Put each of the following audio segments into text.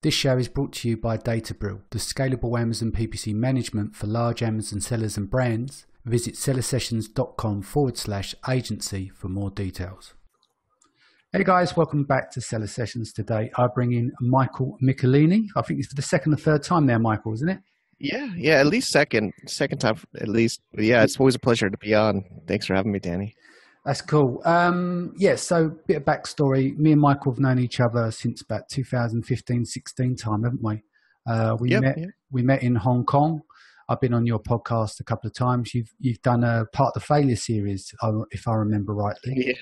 This show is brought to you by Databril, the scalable Amazon PPC management for large Amazon sellers and brands. Visit sellersessions.com/agency for more details. Hey guys, welcome back to Seller Sessions. Today I bring in Michael Michelini. I think it's for the second or third time there, Michael, isn't it? Yeah, at least second time at least. But yeah, it's always a pleasure to be on. Thanks for having me, Danny. That's cool. So bit of backstory. Me and Michael have known each other since about 2015-16 time, haven't we? We met in Hong Kong. I've been on your podcast a couple of times. You've done a part of the failure series, if I remember rightly.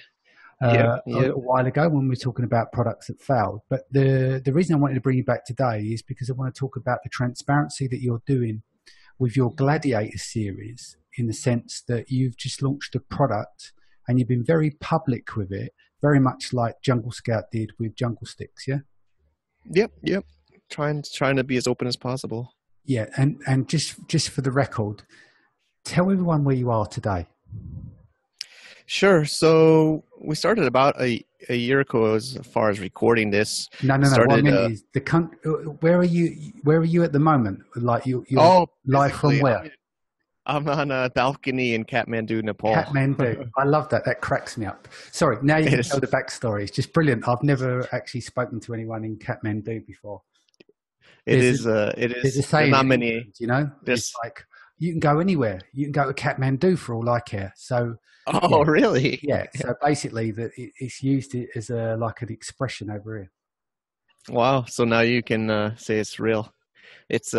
A little while ago when we were talking about products that failed. But the reason I wanted to bring you back today is because I want to talk about the transparency that you're doing with your Gladiator series, in the sense that you've just launched a product and you've been very public with it, very much like Jungle Scout did with Jungle Sticks, yeah? Yep. Trying to be as open as possible. Yeah, and just for the record, tell everyone where you are today. Sure. So we started about a year ago as far as recording this. No. What I mean is where are you at the moment? Like you're live from where? I'm on a balcony in Kathmandu, Nepal. Kathmandu. I love that. That cracks me up. Sorry, now you can tell the backstory. It's just brilliant. I've never actually spoken to anyone in Kathmandu before. It is. There's a saying, not many. You know, it's like you can go anywhere. You can go to Kathmandu for all I care. So. Oh, really? Yeah. So basically, it's used as an expression over here. Wow. So now you can say it's real. It's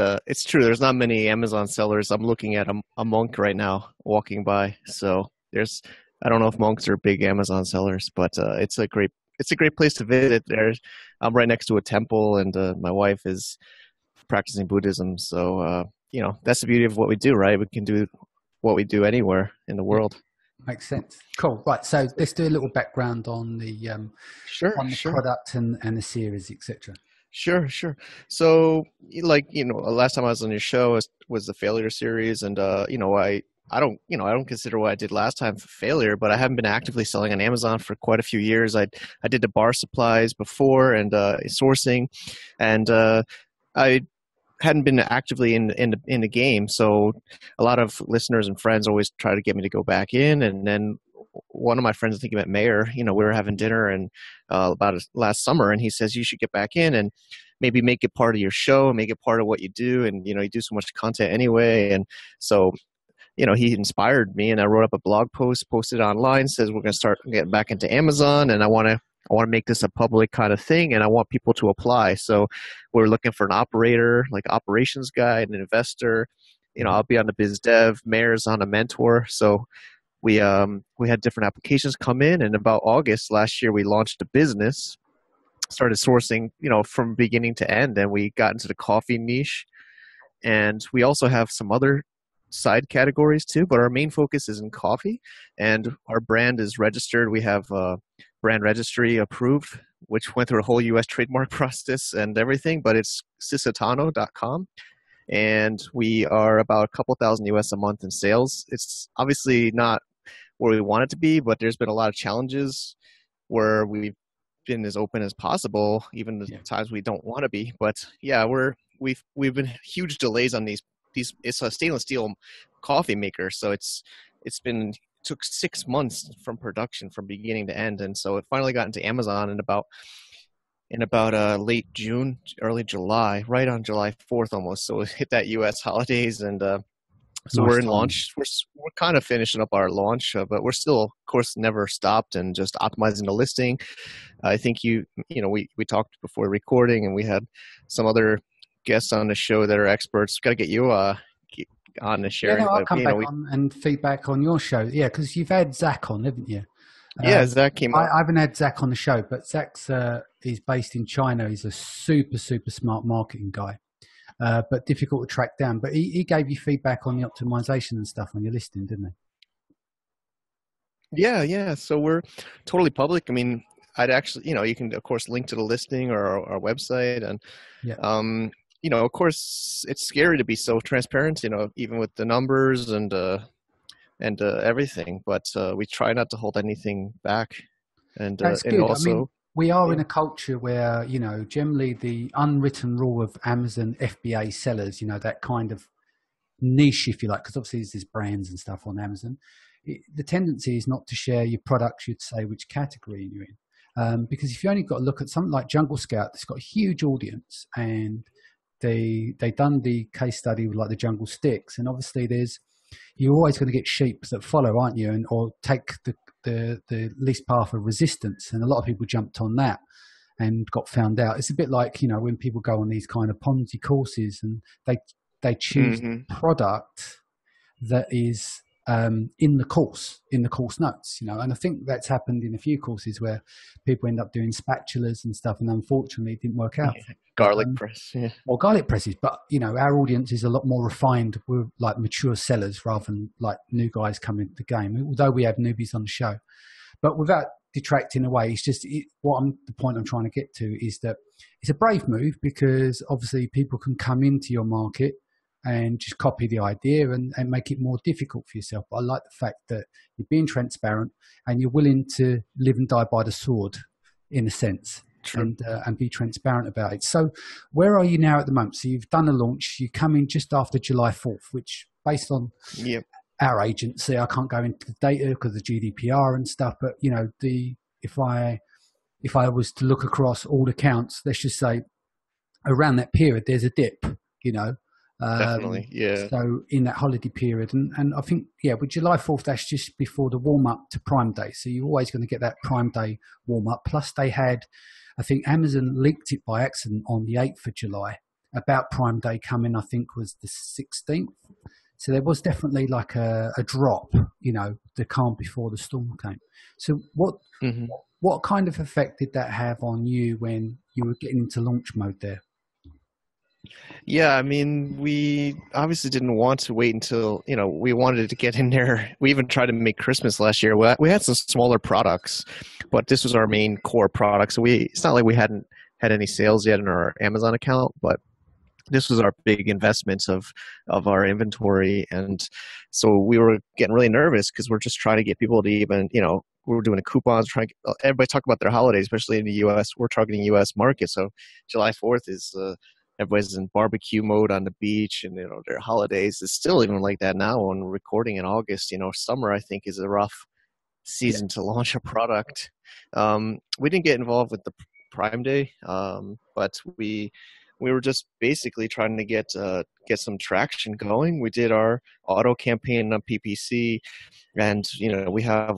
true. There's not many Amazon sellers. I'm looking at a monk right now walking by. So I don't know if monks are big Amazon sellers, but it's a great place to visit. I'm right next to a temple, and my wife is practicing Buddhism. So that's the beauty of what we do, right? We can do what we do anywhere in the world. Makes sense. Cool. Right. So let's do a little background on the product and the series, etc. Sure. So, last time I was on your show was the failure series, and I don't consider what I did last time a failure, but I haven't been actively selling on Amazon for quite a few years. I did the bar supplies before and sourcing, and I hadn't been actively in the game. So a lot of listeners and friends always try to get me to go back in, and then one of my friends, I think he met Mayor, we were having dinner and about last summer, and he says you should get back in and maybe make it part of your show, make it part of what you do, and you do so much content anyway. And so he inspired me, and I wrote up a blog post, posted online, says we're going to start getting back into Amazon, and I want to make this a public kind of thing, and I want people to apply. So we're looking for an operator, like operations guy, an investor. I'll be on the biz dev, Mayor's on a mentor. So we had different applications come in, and about August last year, we launched a business, started sourcing, from beginning to end, and we got into the coffee niche. And we also have some other side categories too, but our main focus is in coffee, and our brand is registered. We have brand registry approved, which went through a whole U.S. trademark process and everything, but it's sisatano.com. And we are about a couple thousand US a month in sales. It's obviously not where we want it to be, but there's been a lot of challenges where we've been as open as possible, even the times we don't want to be. But yeah, we've been huge delays on these. It's a stainless steel coffee maker, so took 6 months from production from beginning to end, and so it finally got into Amazon in about late June, early July, right on July 4th almost. So it hit that U.S. holidays, and so we're in launch. We're kind of finishing up our launch, but we're still, of course, never stopped and just optimizing the listing. I think we talked before recording, and we had some other guests on the show that are experts. Got to get you on the share. Yeah, I'll come back on and feedback on your show. Yeah, because you've had Zach on, haven't you? Yeah, Zach came on. I haven't had Zach on the show, but Zach's he's based in China. He's a super smart marketing guy, but difficult to track down. But he gave you feedback on the optimization and stuff on your listing, didn't he? Yeah. So we're totally public. I mean, I'd actually, you can of course link to the listing or our website, and of course, it's scary to be so transparent, even with the numbers and everything. But we try not to hold anything back. And that's and good. also, we are in a culture where, you know, generally the unwritten rule of Amazon FBA sellers, you know, that kind of niche, if you like, because obviously there's brands and stuff on Amazon. The tendency is not to share your products, you'd say, which category you're in. Because if you only got to look at something like Jungle Scout, it's got a huge audience, and they done the case study with like the Jungle Sticks, and obviously you're always going to get sheep that follow, aren't you, and or take the least path of resistance, and a lot of people jumped on that and got found out. It's a bit like, you know, when people go on these kind of Ponzi courses and they choose product that is in the course notes, you know. And I think that's happened in a few courses where people end up doing spatulas and stuff, and unfortunately it didn't work out. Garlic press, or garlic presses. But you know, our audience is a lot more refined. We're like mature sellers rather than like new guys coming into the game, although we have newbies on the show. But without detracting away, it's just the point I'm trying to get to is that it's a brave move, because obviously people can come into your market and just copy the idea and make it more difficult for yourself. But I like the fact that you're being transparent and you're willing to live and die by the sword, in a sense. True. And be transparent about it. So where are you now at the moment? So you've done a launch. You come in just after July 4th, which based on our agency, I can't go into the data because of the GDPR and stuff. But, you know, if I was to look across all accounts, let's just say around that period, there's a dip, you know. Definitely, yeah. So in that holiday period, and I think, with July 4th, that's just before the warm-up to Prime Day. So you're always going to get that Prime Day warm-up. Plus they had, I think Amazon leaked it by accident on the 8th of July about Prime Day coming, I think was the 16th. So there was definitely like a drop, you know, the calm before the storm came. So what kind of effect did that have on you when you were getting into launch mode there? Yeah, I mean, we obviously didn't want to wait until, you know, we wanted to get in there. We even tried to make Christmas last year. We had some smaller products, but this was our main core product. So it's not like we hadn't had any sales yet in our Amazon account, but this was our big investment of our inventory. And so we were getting really nervous because we're just trying to get people to even, you know, we were doing a coupons, everybody talk about their holidays, especially in the U.S. We're targeting U.S. market. So July 4th is everybody's in barbecue mode on the beach, and, you know, their holidays is still even like that now when we're recording in August. You know, summer, I think, is a rough season to launch a product. We didn't get involved with the Prime Day, but we were just basically trying to get some traction going. We did our auto campaign on PPC, and, you know, we have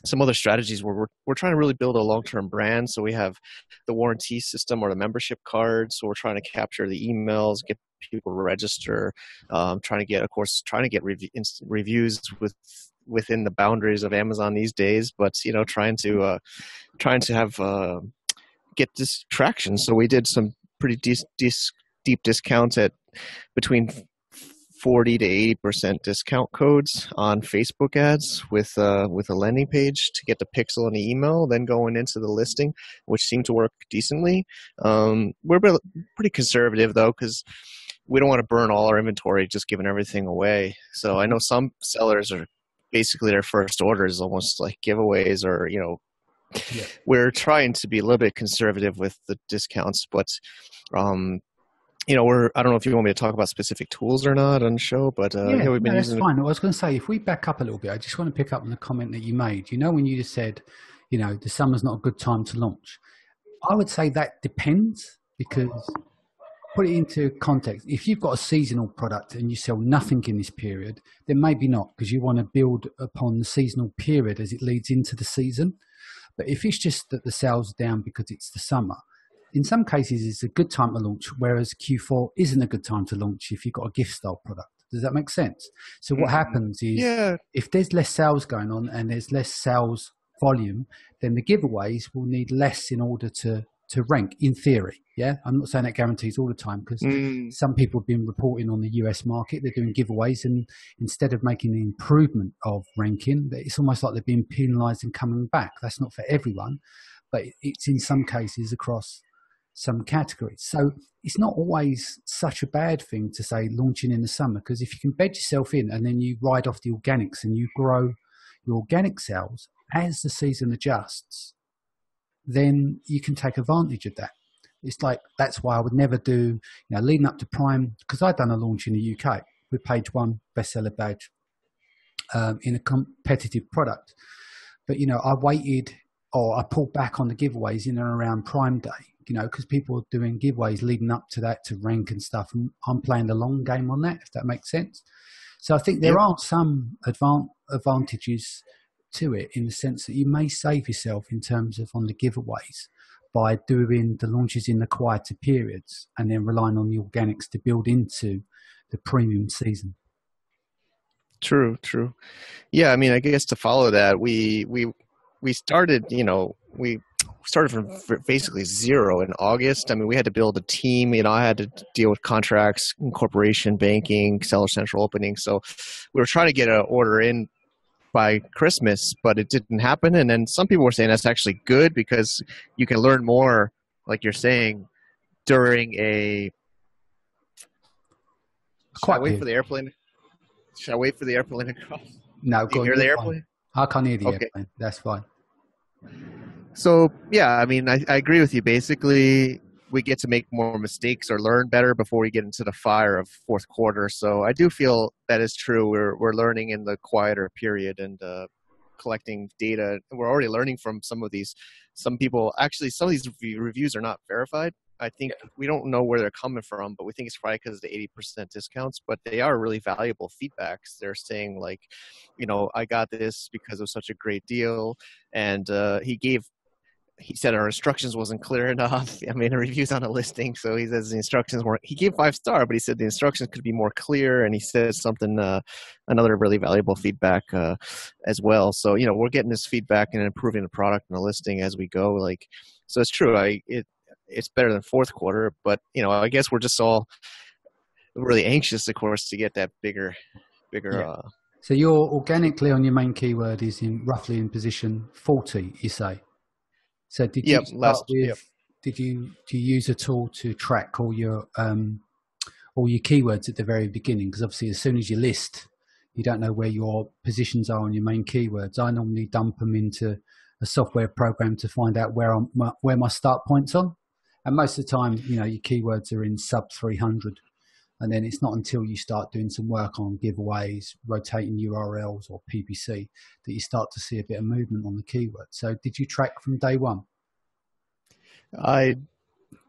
some other strategies where we're trying to really build a long-term brand. So we have the warranty system or the membership card. So we're trying to capture the emails, get people to register, trying to get reviews within the boundaries of Amazon these days. But, you know, trying to have get this traction. So we did some pretty deep discounts at between 40 to 80% discount codes on Facebook ads with a landing page to get the pixel and the email, then going into the listing, which seemed to work decently. We're pretty conservative though, because we don't want to burn all our inventory just giving everything away. So I know some sellers are basically their first order is almost like giveaways, or, you know, we're trying to be a little bit conservative with the discounts, but you know, I don't know if you want me to talk about specific tools or not on the show, but we've been using. That's fine. I was going to say, if we back up a little bit, I just want to pick up on the comment that you made. You know, when you just said, you know, the summer's not a good time to launch. I would say that depends, because put it into context. If you've got a seasonal product and you sell nothing in this period, then maybe not, because you want to build upon the seasonal period as it leads into the season. But if it's just that the sales are down because it's the summer, in some cases it's a good time to launch, whereas Q4 isn't a good time to launch if you've got a gift style product. Does that make sense? So what happens is if there's less sales going on and there's less sales volume, then the giveaways will need less in order to rank, in theory. Yeah, I'm not saying that guarantees all the time, because some people have been reporting on the US market, they're doing giveaways, and instead of making the improvement of ranking, it's almost like they're being penalized and coming back. That's not for everyone, but it's in some cases across some categories. So it's not always such a bad thing to say launching in the summer, because if you can bed yourself in and then you ride off the organics and you grow your organic sales as the season adjusts, then you can take advantage of that. It's like, that's why I would never do, leading up to Prime, because I'd done a launch in the UK with Page One bestseller badge in a competitive product. But, I waited, or I pulled back on the giveaways in and around Prime Day, because people are doing giveaways leading up to that to rank and stuff. And I'm playing the long game on that, if that makes sense. So I think there are some advantages to it, in the sense that you may save yourself in terms of on the giveaways by doing the launches in the quieter periods and then relying on the organics to build into the premium season. True. Yeah, I mean, I guess to follow that, we started, we started from basically zero in August. I mean, we had to build a team. I had to deal with contracts, incorporation, banking, Seller Central opening. So we were trying to get an order in by Christmas, but it didn't happen. And then some people were saying that's actually good, because you can learn more, like you're saying, during a... Should I wait for the airplane? Should I wait for the airplane to cross? No, do you hear the airplane? I can't hear the airplane. That's fine. So, yeah, I mean, I agree with you. Basically, we get to make more mistakes or learn better before we get into the fire of fourth quarter. So I do feel that is true. We're learning in the quieter period and collecting data. We're already learning from some of these. Some people, actually, some of these reviews are not verified. I think we don't know where they're coming from, but we think it's probably because of the 80% discounts. But they are really valuable feedbacks. They're saying, like, I got this because it was such a great deal. And he said our instructions wasn't clear enough. I mean, the reviews on a listing. So he says the instructions weren't, he gave 5-star, but he said the instructions could be more clear. And he says something, another really valuable feedback as well. So, we're getting this feedback and improving the product and the listing as we go. Like, so it's true. It's better than fourth quarter, but, I guess we're just all really anxious, of course, to get that bigger. Yeah. So you're organically on your main keyword is roughly in position 40, you say? So did you do you use a tool to track all your keywords at the very beginning? Because obviously, as soon as you list, you don't know where your positions are on your main keywords. I normally dump them into a software program to find out where my start points are. And most of the time, your keywords are in sub 300. And then it's not until you start doing some work on giveaways, rotating URLs or PPC, that you start to see a bit of movement on the keyword. So did you track from day one? I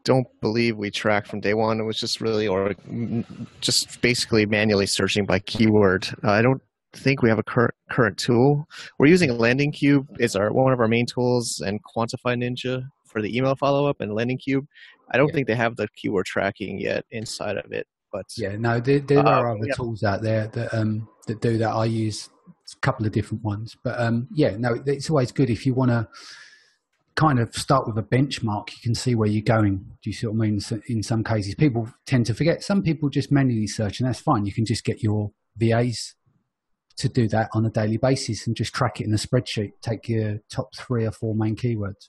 don't believe we tracked from day one. It was just really, or just basically manually searching by keyword. I don't think we have a current tool. We're using a Landing Cube. It's one of our main tools, and Quantify Ninja for the email follow-up, and Landing Cube. I don't think they have the keyword tracking yet inside of it. But no, there are other tools out there that do that. I use a couple of different ones, but it's always good if you want to kind of start with a benchmark. You can see where you're going. Do you see what I mean? So in some cases, people tend to forget. Some people just manually search, and that's fine. You can just get your VAs to do that on a daily basis and just track it in a spreadsheet. Take your top 3 or 4 main keywords.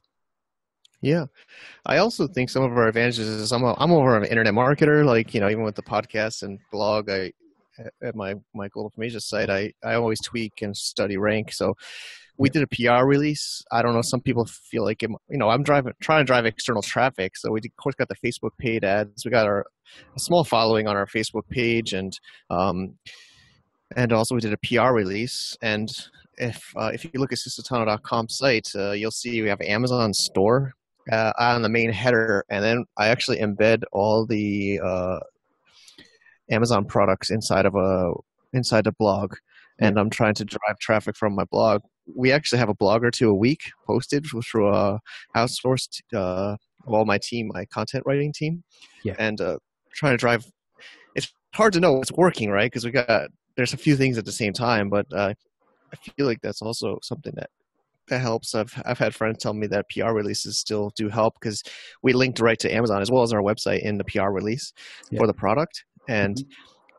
Yeah. I also think some of our advantages is I'm over an internet marketer, like, even with the podcast and blog, at my Global Information site, I always tweak and study rank. So we did a PR release. I don't know. Some people feel like, I'm trying to drive external traffic. So we of course got the Facebook paid ads. We got a small following on our Facebook page, and also we did a PR release. And if you look at Sistotano.com site, you'll see we have an Amazon store on the main header, and then I actually embed all the Amazon products inside the blog, and I'm trying to drive traffic from my blog. We actually have a blog or two a week posted through a outsourced all my team, my content writing team, and trying to drive. It's hard to know what's working, right? Because there's a few things at the same time, but I feel like that's also something that helps. I've had friends tell me that PR releases still do help, because we linked right to Amazon as well as our website in the PR release for the product. And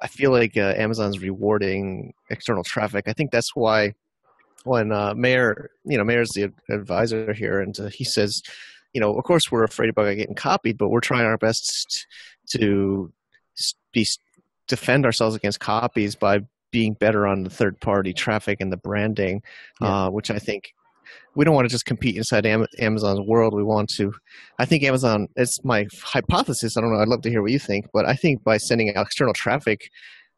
I feel like Amazon's rewarding external traffic. I think that's why when Mayor's the advisor here, and he says, of course we're afraid about getting copied, but we're trying our best to defend ourselves against copies by being better on the third-party traffic and the branding, which I think we don't want to just compete inside Amazon's world. We want to, I think Amazon, it's my hypothesis. I don't know. I'd love to hear what you think, but I think by sending out external traffic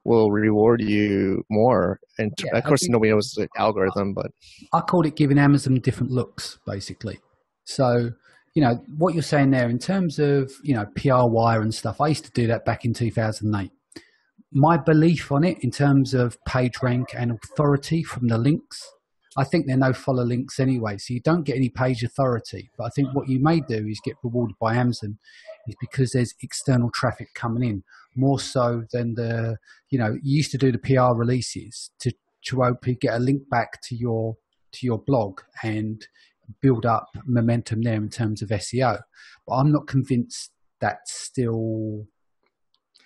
will reward you more. And of course, nobody knows the algorithm, but I called it giving Amazon different looks, basically. So, what you're saying there in terms of, PR wire and stuff, I used to do that back in 2008. My belief on it in terms of page rank and authority from the links, I think they're no follow links anyway, so you don't get any page authority. But I think what you may do is get rewarded by Amazon is because there's external traffic coming in, more so than you used to do the PR releases to get a link back to your blog and build up momentum there in terms of SEO. But I'm not convinced that's still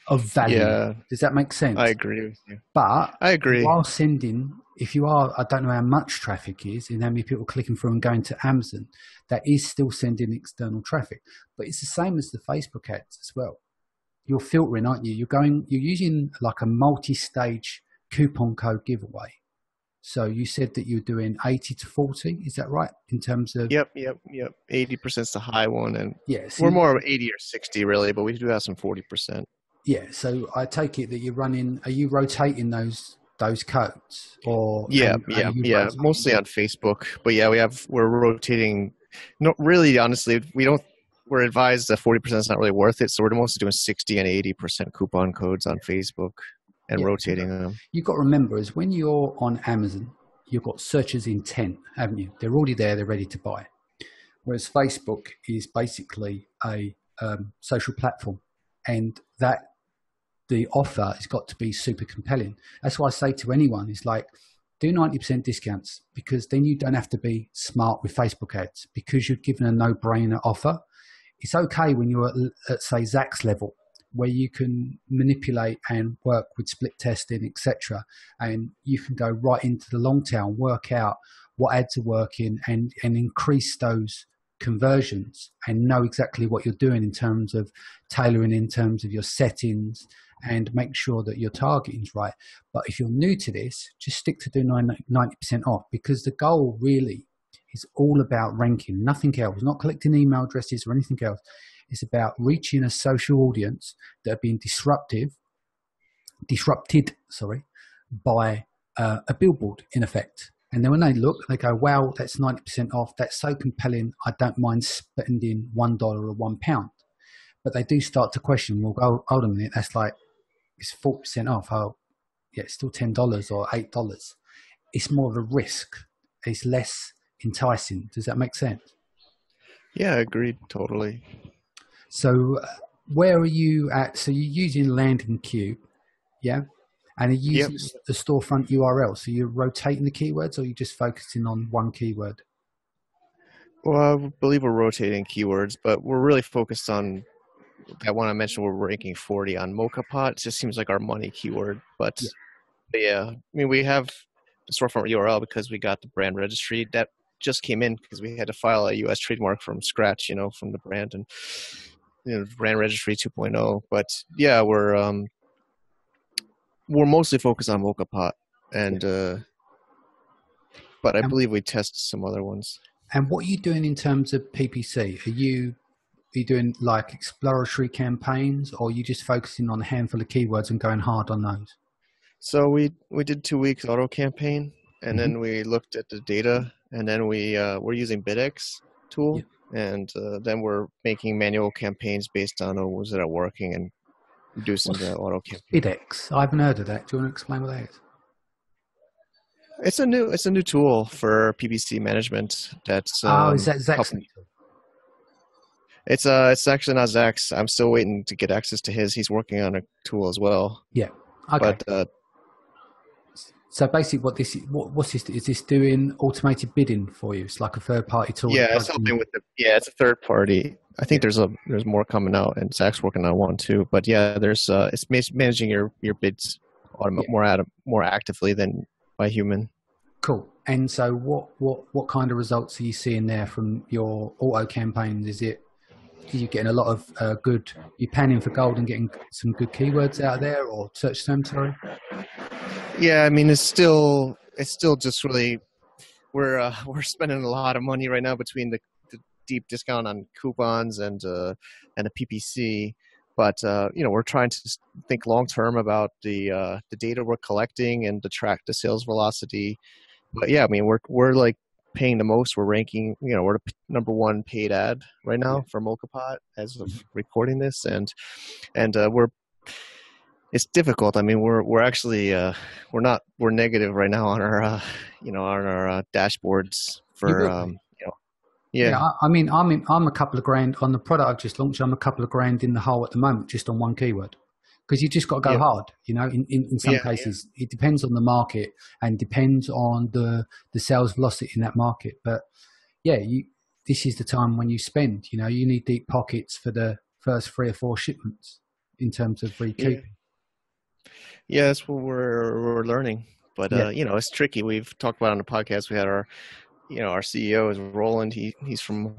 of value. Yeah. Does that make sense? I agree with you. But I agree. While sending, I don't know how much traffic is and how many people clicking through and going to Amazon, that is still sending external traffic. But it's the same as the Facebook ads as well. You're filtering, aren't you? You're using like a multi-stage coupon code giveaway. So you said that you're doing 80 to 40, is that right? In terms of... Yep. 80% is the high one, and we're more of 80 or 60 really, but we do have some 40%. Yeah, so I take it that are you rotating those codes? Or Yeah, mostly on Facebook. But yeah, we're rotating. Not really, honestly, we're advised that 40% is not really worth it, so we're mostly doing 60 and 80% coupon codes on Facebook and rotating them. You've got to remember is when you're on Amazon, you've got searchers intent, haven't you? They're already there, they're ready to buy. Whereas Facebook is basically a social platform, and that the offer has got to be super compelling. That's why I say to anyone is like, do 90% discounts, because then you don't have to be smart with Facebook ads because you're given a no-brainer offer. It's okay when you're at say Zach's level, where you can manipulate and work with split testing, etc. And you can go right into the long tail and work out what ads are working and increase those conversions and know exactly what you're doing in terms of tailoring, in terms of your settings, and make sure that your targeting is right. But if you're new to this, just stick to doing 90% off, because the goal really is all about ranking, nothing else, not collecting email addresses or anything else. It's about reaching a social audience that are being disrupted, by a billboard in effect. And then when they look, they go, wow, that's 90% off. That's so compelling. I don't mind spending $1 or £1. But they do start to question, well, hold on a minute, that's like, it's 4% off. Oh, yeah, it's still $10 or $8. It's more of a risk. It's less enticing. Does that make sense? Yeah, agreed, totally. So where are you at? So you're using Landing Cube, yeah? And you're using the storefront URL. So you're rotating the keywords, or are you just focusing on one keyword? Well, I believe we're rotating keywords, but we're really focused on that one I mentioned. We're ranking 40 on Moka Pot. It just seems like our money keyword. But yeah, I mean, we have the storefront URL because we got the brand registry that just came in because we had to file a U.S. trademark from scratch, from the brand and brand registry 2.0. But yeah, we're mostly focused on Moka Pot, and but I believe we test some other ones. And what are you doing in terms of PPC? Are you doing like exploratory campaigns, or are you just focusing on a handful of keywords and going hard on those? So we did 2 weeks auto campaign, and then we looked at the data, and then we're using BidX tool, and then we're making manual campaigns based on was it working and reducing the auto campaign. BidX, I haven't heard of that. Do you want to explain what that is? It's a new tool for PPC management. That's is that Zach's? It's actually not Zach's. I'm still waiting to get access to his. He's working on a tool as well. Yeah. Okay. But so basically, what's this? Is this doing automated bidding for you? It's like a third party tool. Yeah, it's helping with it's a third party. I think there's more coming out, and Zach's working on one too. But yeah, it's managing your bids more actively than by human. Cool. And so what kind of results are you seeing there from your auto campaigns? Are you getting a lot of good, you're panning for gold and getting some good keywords out there, or search terms, sorry? Yeah, I mean, it's still just really, we're spending a lot of money right now between the deep discount on coupons and the PPC. But we're trying to think long term about the data we're collecting and to track the sales velocity. But yeah, I mean, we're like paying the most. We're ranking, we're the number one paid ad right now for MokaPot as of recording this, and we're it's difficult. I mean, we're actually we're negative right now on our on our dashboards for Yeah, I mean, I'm a couple of grand on the product I've just launched. I'm a couple of grand in the hole at the moment, just on one keyword, because you just got to go hard. In some cases, it depends on the market and depends on the sales velocity in that market. But yeah, this is the time when you spend. You need deep pockets for the first 3 or 4 shipments in terms of recouping. Yeah, that's what we're learning. But it's tricky. We've talked about it on the podcast. We had our our CEO is Roland. He's from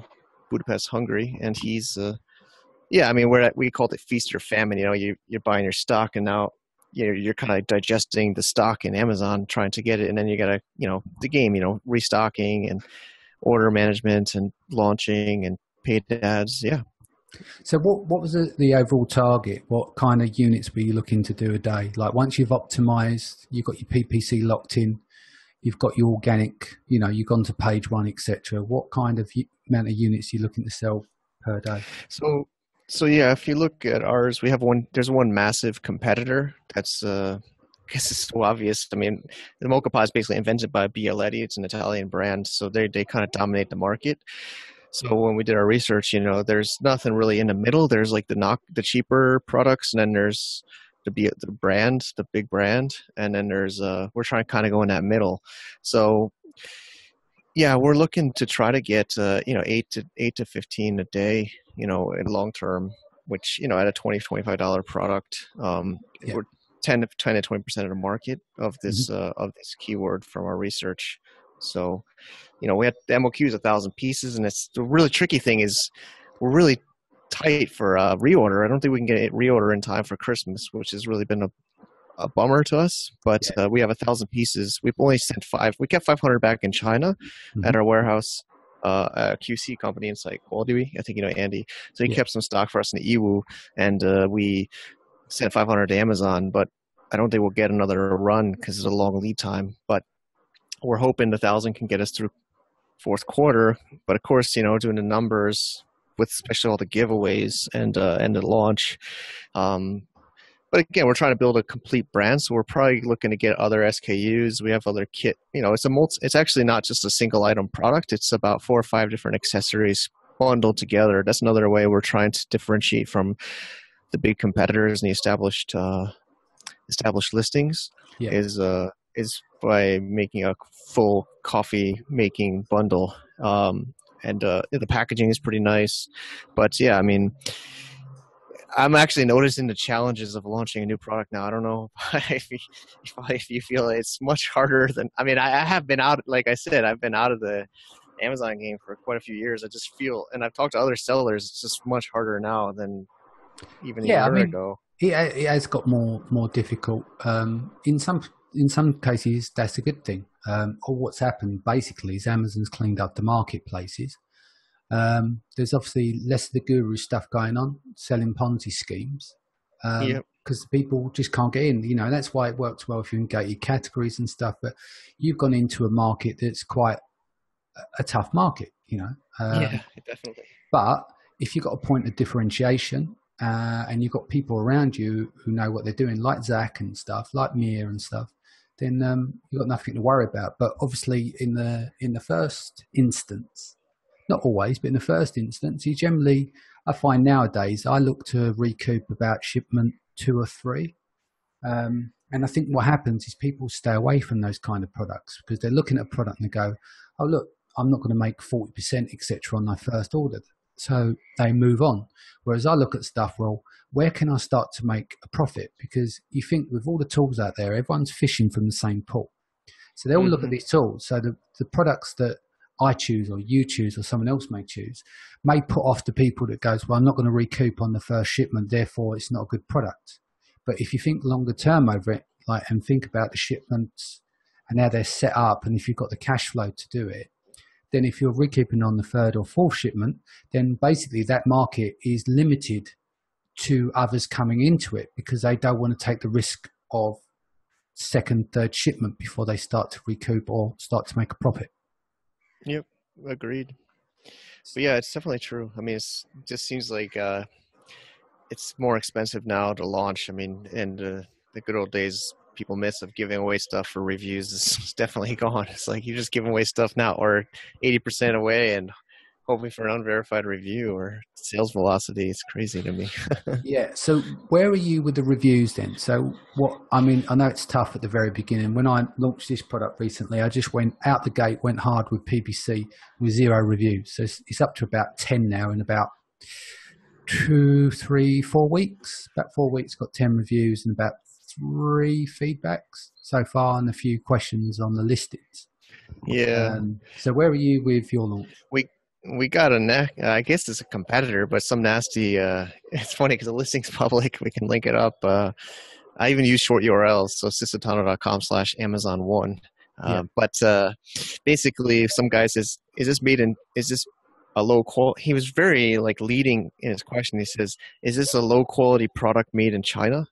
Budapest, Hungary, and he's I mean, we called it feast or famine. You're buying your stock, and now you're kind of digesting the stock in Amazon, trying to get it, and then you got to the game, restocking and order management and launching and paid ads. Yeah. So what was the overall target? What kind of units were you looking to do a day? Like once you've optimized, you've got your PPC locked in, you've got your organic, you've gone to page 1, etc. What kind of amount of units are you looking to sell per day? So yeah, if you look at ours, we have there's one massive competitor that's I guess it's so obvious. I mean, the MokaPot is basically invented by Bialetti. It's an Italian brand, so they kind of dominate the market. So when we did our research, there's nothing really in the middle. There's like the cheaper products, and then there's the big brand, and then there's we're trying to kind of go in that middle. So yeah, we're looking to try to get 8 to 15 a day, in long term, which at a $20-$25 product, we're 10 to 20% of the market of this keyword from our research. So we had the MOQ is 1,000 pieces, and it's the really tricky thing is we're really tight for reorder. I don't think we can get it reorder in time for Christmas, which has really been a bummer to us. But we have 1,000 pieces. We've only sent 5. We kept 500 back in China at our warehouse, a QC company inside Quality. I think Andy. So he kept some stock for us in the Iwu, and we sent 500 to Amazon. But I don't think we'll get another run because it's a long lead time. But we're hoping the 1,000 can get us through fourth quarter. But of course, doing the numbers with especially all the giveaways and the launch. But again, we're trying to build a complete brand, so we're probably looking to get other SKUs. We have other kit. It's actually not just a single item product. It's about 4 or 5 different accessories bundled together. That's another way we're trying to differentiate from the big competitors and the established listings. Is by making a full coffee making bundle. And the packaging is pretty nice. But yeah, I mean, I'm actually noticing the challenges of launching a new product now. I don't know if you feel it's much harder than, I mean, I have been out, like I said, I've been out of the Amazon game for quite a few years. I just feel, and I've talked to other sellers, it's just much harder now than even a year ago. It has got more difficult. In some cases, that's a good thing. Or what's happened basically is Amazon's cleaned up the marketplaces. There's obviously less of the guru stuff going on, selling Ponzi schemes, because people just can't get in. That's why it works well if you can get your categories and stuff. But you've gone into a market that's quite a tough market, definitely. But if you've got a point of differentiation, and you've got people around you who know what they're doing, like Zach and stuff, like Mia and stuff, then you've got nothing to worry about. But obviously, in the first instance, not always, but in the first instance, you generally, I find nowadays, I look to recoup about shipment 2 or 3. And I think what happens is people stay away from those kind of products because they're looking at a product and they go, oh, look, I'm not going to make 40%, etc. on my first order. So they move on. Whereas I look at stuff, well, where can I start to make a profit? Because you think with all the tools out there, everyone's fishing from the same pool. So they all look at these tools. So the products that I choose or you choose or someone else may choose may put off the people that goes, well, I'm not going to recoup on the first shipment, therefore it's not a good product. But if you think longer term over it, and think about the shipments and how they're set up, and if you've got the cash flow to do it, then if you're recouping on the third or fourth shipment, then basically that market is limited to others coming into it because they don't want to take the risk of second, third shipment before they start to recoup or start to make a profit. Yep, agreed. But yeah, it's definitely true. I mean, it just seems like it's more expensive now to launch. I mean, and the good old days people miss of giving away stuff for reviews is definitely gone. It's like you're just giving away stuff now, or 80% away, and hoping for an unverified review or sales velocity. It's crazy to me. Yeah. So where are you with the reviews then? So I know it's tough at the very beginning. When I launched this product recently, I just went out the gate, went hard with PPC with 0 reviews. So it's up to about 10 now in about 2, 3, 4 weeks. About 4 weeks, got 10 reviews and about 3 feedbacks so far and a few questions on the listings. Yeah. So where are you with your launch? We got I guess it's a competitor, but some nasty, it's funny because the listing's public. We can link it up. I even use short URLs, so sisatano.com/Amazon1. But basically, some guy says, is this a low quality? He was very leading in his question. He says, is this a low quality product made in China?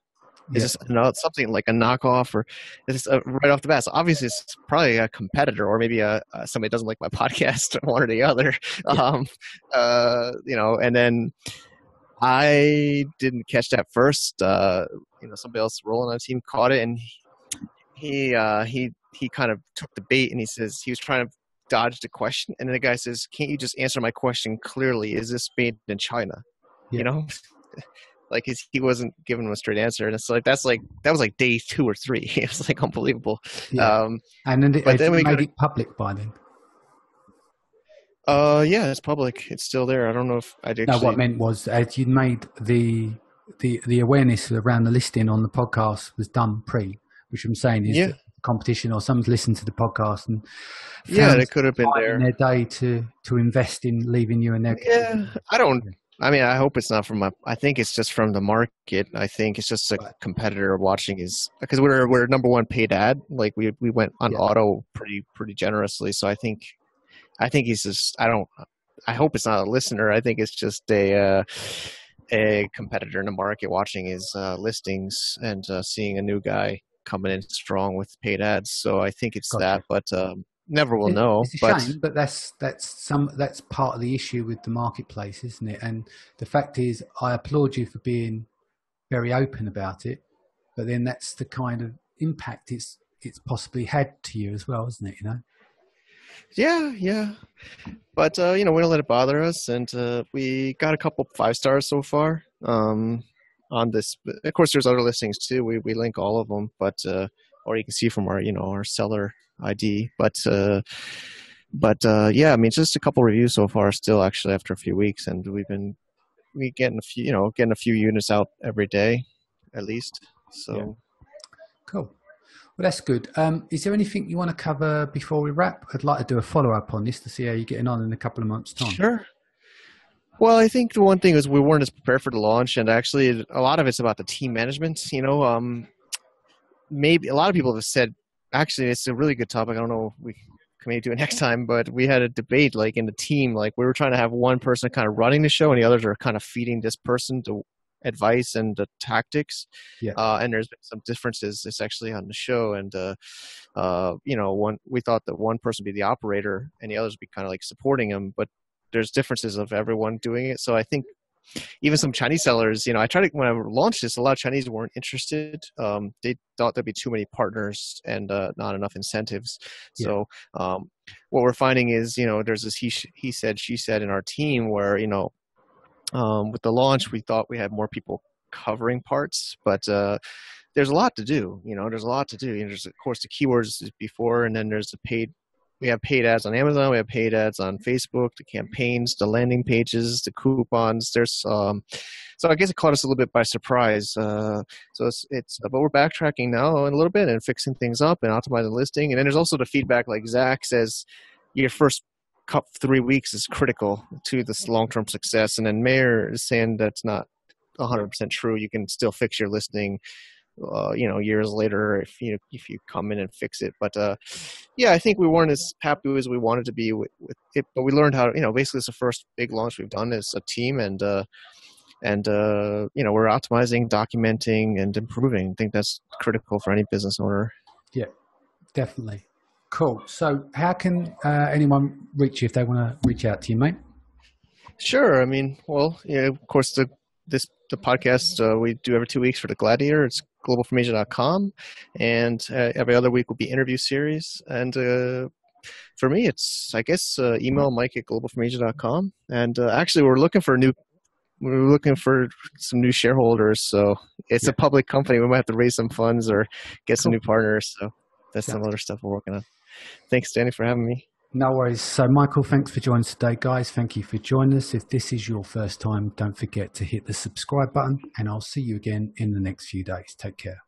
Is this something like a knockoff, or is this right off the bat? So obviously, it's probably a competitor, or maybe somebody doesn't like my podcast, one or the other. And then I didn't catch that first. Somebody else rolling on the team caught it, and he kind of took the bait, and he says he was trying to dodge the question, and then the guy says, "Can't you just answer my question clearly? Is this made in China?" Yeah. Like he wasn't giving him a straight answer, and it's like that was like day 2 or 3. It was like unbelievable. Yeah. And then we made it public by then. Yeah, it's public. It's still there. I don't know if I did. No, what I meant was you made the awareness around the listing on the podcast was done which I'm saying is the competition, or someone's listened to the podcast and it could have been there in their day to invest in leaving you in their. I hope it's not I think it's just from the market. I think it's just a competitor watching because we're number 1 paid ad. Like we went on auto pretty generously. So I think he's just, I hope it's not a listener. I think it's just a competitor in the market watching his listings and seeing a new guy coming in strong with paid ads. So I think it's that, but never will know. It's a shame, but that's part of the issue with the marketplace, isn't it? And the fact is, I applaud you for being very open about it, but then that's the kind of impact it's possibly had to you as well, isn't it? Yeah. But we don't let it bother us, and we got a couple 5 stars so far on this. Of course, there's other listings too. We link all of them, but or you can see from our seller ID, but yeah, I mean, just a couple reviews so far still, actually, after a few weeks, and we getting a few units out every day at least. So cool. Well, that's good. Is there anything you want to cover before we wrap? I'd like to do a follow-up on this to see how you're getting on in a couple of months' time. Sure. Well, I think the one thing is we weren't as prepared for the launch, and actually a lot of it's about the team management. Maybe a lot of people have said, actually, it's a really good topic. I don't know if we can maybe do it next time, but we had a debate in the team. We were trying to have one person kind of running the show, and the others are kind of feeding this person the advice and the tactics. Yeah. And there's been some differences, especially on the show. And we thought that one person would be the operator, and the others would be kind of supporting him. But there's differences of everyone doing it. So I think even some Chinese sellers, when I launched this, a lot of Chinese weren't interested. They thought there'd be too many partners and not enough incentives. Yeah. So what we're finding is, there's this he said, she said in our team where, with the launch, we thought we had more people covering parts, but there's a lot to do. There's a lot to do. There's, of course, the keywords before, and then there's the paid. We have paid ads on Amazon. We have paid ads on Facebook, the campaigns, the landing pages, the coupons. There's so I guess it caught us a little bit by surprise. But we're backtracking now a little bit and fixing things up and optimizing the listing. And then there's also the feedback, like Zach says, your first 3 weeks is critical to this long-term success. And then Mayor is saying that's not 100% true. You can still fix your listing years later if you come in and fix it. But yeah, I think we weren't as happy as we wanted to be with it, but we learned how to, basically it's the first big launch we've done as a team, and we're optimizing, documenting, and improving. I think that's critical for any business owner. Yeah, definitely. Cool. So how can anyone reach you if they want to reach out to you, mate? Sure. I mean, well, of course, the podcast we do every 2 weeks for the Gladiator. It's globalfromasia.com, and every other week will be interview series. And for me, it's, I guess, email mike@globalfromasia.com. And actually, we're looking for some new shareholders. So it's a public company. We might have to raise some funds or get some new partners. So that's some other stuff we're working on. Thanks, Danny, for having me. No worries. So, Michael, thanks for joining us today. Guys, thank you for joining us. If this is your first time, don't forget to hit the subscribe button, and I'll see you again in the next few days. Take care.